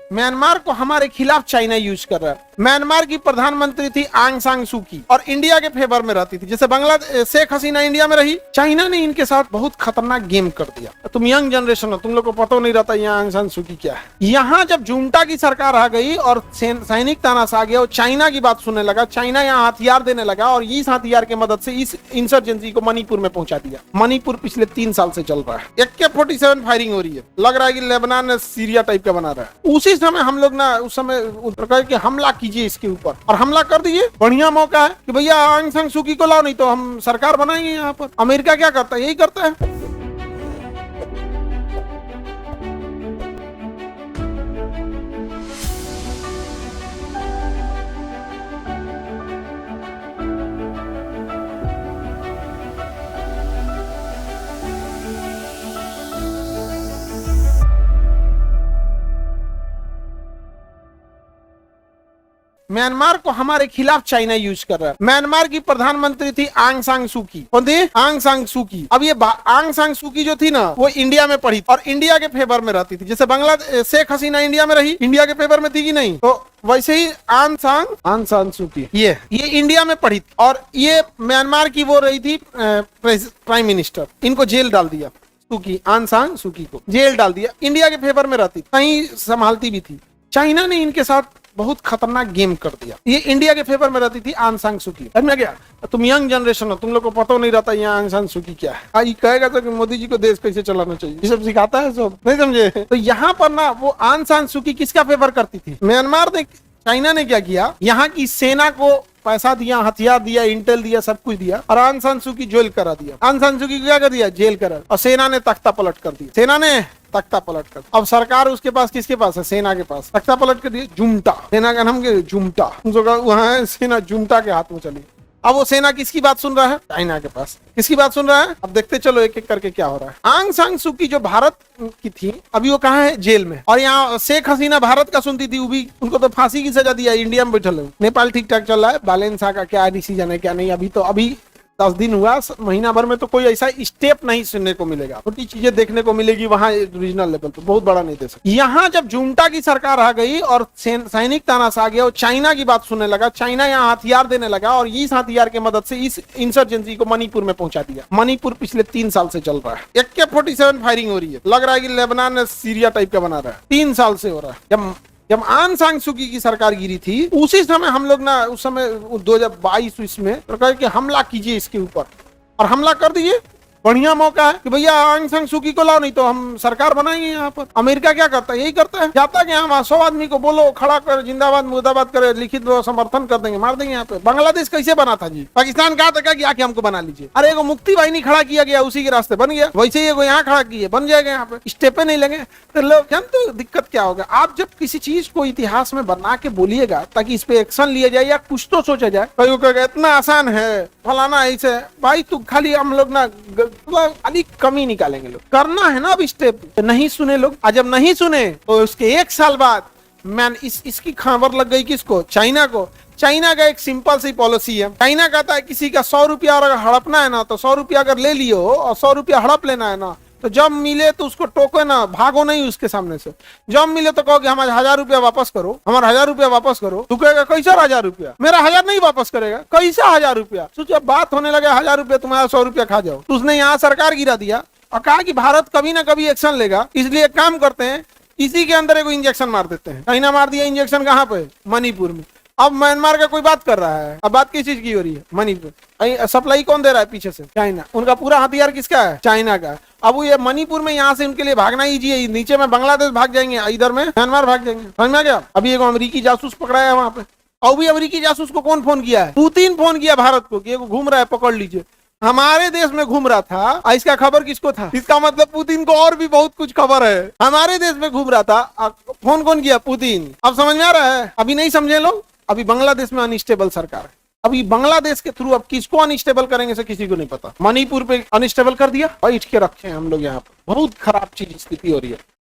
Myanmar को हमारे खिलाफ चाइना यूज कर रहा है। म्यांमार की प्रधानमंत्री थी आंग सान सू की और इंडिया के फेवर में रहती थी। जैसे बांग्लादेश शेख हसीना इंडिया में रही, चाइना ने इनके साथ बहुत खतरनाक गेम कर दिया। तुम यंग जनरेशन हो, तुम लोग को पता नहीं रहता यहाँ आंग सान सू की क्या है। यहाँ जब जुंटा की सरकार आ गई और सैनिक तानाशाह आ गया और चाइना की बात सुनने लगा, चाइना यहाँ हथियार देने लगा और इस हथियार की मदद से इस इंसर्जेंसी को मणिपुर में पहुंचा दिया। मणिपुर पिछले 3 साल से चल रहा है। AK-47 फायरिंग हो रही है, लग रहा है कि लेबनान ने सीरिया टाइप का बना रहा है। उसी समय हम लोग ना उस समय प्रकार के हमला कीजिए इसके ऊपर, और हमला कर दिए। बढ़िया मौका है कि भैया आंग सान सू की को लाओ, नहीं तो हम सरकार बनाएंगे यहाँ पर। अमेरिका क्या करता है? यही करता है। म्यांमार को हमारे खिलाफ चाइना यूज कर रहा है। म्यांमार की प्रधानमंत्री थी आंग सान सू की। कौन थी? आंग सान सू की। अब ये आंग सान सू की जो थी ना, वो इंडिया में पढ़ी और इंडिया के फेवर में रहती थी। जैसे बांग्लादेश शेख हसीना इंडिया में रही, इंडिया के फेवर में थी कि नहीं, तो वैसे ही आंग सान सू की ये इंडिया में पढ़ी और ये म्यांमार की वो रही थी प्राइम मिनिस्टर। इनको जेल डाल दिया। सूकी, आंग सान सू की को जेल डाल दिया। इंडिया के फेवर में रहती, कहीं संभालती भी थी। चाइना ने इनके साथ बहुत खतरनाक गेम कर दिया। ये इंडिया के फेवर में रहती थी आंग सान सू की। समझ में गया? तुम यंग जनरेशन हो, तुम लोग को पता नहीं रहता यहाँ आंग सान सू की क्या है। ये कहेगा तो कि मोदी जी को देश कैसे चलाना चाहिए, ये सब सिखाता है सब, नहीं समझे? तो यहाँ पर ना वो आंग सान सू की किसका फेवर करती थी? म्यांमार ने, चाइना ने क्या किया, यहाँ की सेना को पैसा दिया, हथियार दिया, इंटेल दिया, सब कुछ दिया और आंग सान सू की जेल करा दिया। आंग सान सू की क्या कर दिया? जेल करा। और सेना ने तख्ता पलट कर दिया। सेना ने तख्ता पलट कर, अब सरकार उसके पास, किसके पास है? सेना के पास। तख्ता पलट कर दिया जुम्टा, सेना का नाम क्या? जुम्टा। वहां सेना जुम्टा के हाथ में चली। अब वो सेना किसकी बात सुन रहा है? चाइना के पास। किसकी बात सुन रहा है? अब देखते चलो एक एक करके क्या हो रहा है। आंग सान सू की जो भारत की थी, अभी वो कहाँ है? जेल में। और यहाँ शेख हसीना भारत का सुनती थी, वो भी, उनको तो फांसी की सजा दिया, इंडिया में बैठल है। नेपाल ठीक ठाक चल रहा है। बालेन शाह का क्या डिसीजन है क्या नहीं, अभी 10 दिन हुआ, महीना भर में तो कोई ऐसा स्टेप नहीं सुनने को मिलेगा। छोटी चीजें देखने को मिलेगी वहां रीजनल लेवल पे, बहुत बड़ा नहीं दे सकते। यहाँ जब जुंटा की सरकार आ गई और सैनिक तानाशाह आ गया और चाइना की बात सुनने लगा, चाइना यहाँ हथियार देने लगा और इस हथियार की मदद से इस इंसर्जेंसी को मणिपुर में पहुंचा दिया। मणिपुर पिछले 3 साल से चल रहा है। AK-47 फायरिंग हो रही है, लग रहा है कि लेबनान ने सीरिया टाइप का बना रहा है। 3 साल से हो रहा है। जब आंग सान सू की सरकार गिरी थी, उसी समय हम लोग ना उस समय 2022 में प्रकार के हमला कीजिए इसके ऊपर, और हमला कर दिए। बढ़िया मौका है कि भैया आंग सान सू की को लाओ, नहीं तो हम सरकार बनाएंगे यहाँ पर। अमेरिका क्या करता है? यही करता है। जाता है कि हम 100 आदमी को बोलो, खड़ा कर, जिंदाबाद मुर्दाबाद करे, लिखित दो, समर्थन कर देंगे, मार देंगे यहाँ पे। बांग्लादेश कैसे बना था जी? पाकिस्तान कहा था कि आके हमको बना लीजिए। अरे एगो मुक्ति वाहिनी खड़ा किया गया, उसी के रास्ते बन गया। वैसे ही एगो यहाँ खड़ा किए, बन जाएगा यहाँ पे। स्टेपे नहीं लगे तो लोग जानते हो दिक्कत क्या होगा। आप जब किसी चीज को इतिहास में बना के बोलिएगा ताकि इस पे एक्शन लिया जाए या कुछ तो सोचा जाए, कहेगा इतना आसान है, फलाना ऐसे। भाई तू खाली हम लोग ना खाली कमी निकालेंगे लोग। करना है ना अब स्टेप, नहीं सुने लोग। आज जब नहीं सुने तो उसके 1 साल बाद इसकी खबर लग गई किसको? चाइना को। चाइना का एक सिंपल सी पॉलिसी है। चाइना कहता है किसी का 100 रुपया अगर हड़पना है ना, तो 100 रुपया अगर ले लियो और 100 रुपया हड़प लेना है ना, तो जब मिले तो उसको टोको ना, भागो नहीं उसके सामने से। जब मिले तो कहो कि हमारे 1000 रुपया वापस करो, हमारा 1000 रुपया वापस करो। तू कहेगा कैसा 1000 रुपया? मेरा 1000 नहीं वापस करेगा। कैसा 1000 रुपया? तो जब बात होने लगे 1000 रुपया तुम्हारा 100 रुपया खा जाओ, तो उसने यहाँ सरकार गिरा दिया और कहा कि भारत कभी ना कभी एक्शन लेगा, इसलिए एक काम करते हैं, इसी के अंदर एक इंजेक्शन मार देते हैं। चाइना मार दिया इंजेक्शन, कहाँ पे? मणिपुर में। अब म्यांमार का कोई बात कर रहा है, अब बात किस चीज की हो रही है? मणिपुर। सप्लाई कौन दे रहा है पीछे से? चाइना। उनका पूरा हथियार किसका है? चाइना का। अब वो ये मणिपुर में यहाँ से उनके लिए भागना ईजी है। नीचे में बांग्लादेश भाग जाएंगे, इधर में म्यांमार भाग जाएंगे। समझ में आ गया? अभी एक अमेरिकी जासूस पकड़ाया है वहां पे। और भी अमेरिकी जासूस को कौन फोन किया है? पुतिन फोन किया भारत को कि घूम रहा है, पकड़ लीजिए। हमारे देश में घूम रहा था, इसका खबर किसको था? इसका मतलब पुतिन को और भी बहुत कुछ खबर है। हमारे देश में घूम रहा था, फोन कौन किया? पुतिन। अब समझ में आ रहा है? अभी नहीं समझे लोग। अभी बांग्लादेश में अनस्टेबल सरकार है। अभी बांग्लादेश के थ्रू अब किसको अनस्टेबल करेंगे से किसी को नहीं पता। मणिपुर पे अनस्टेबल कर दिया, बैठ के रखे हैं हम लोग यहाँ पर। बहुत खराब चीज स्थिति हो रही है।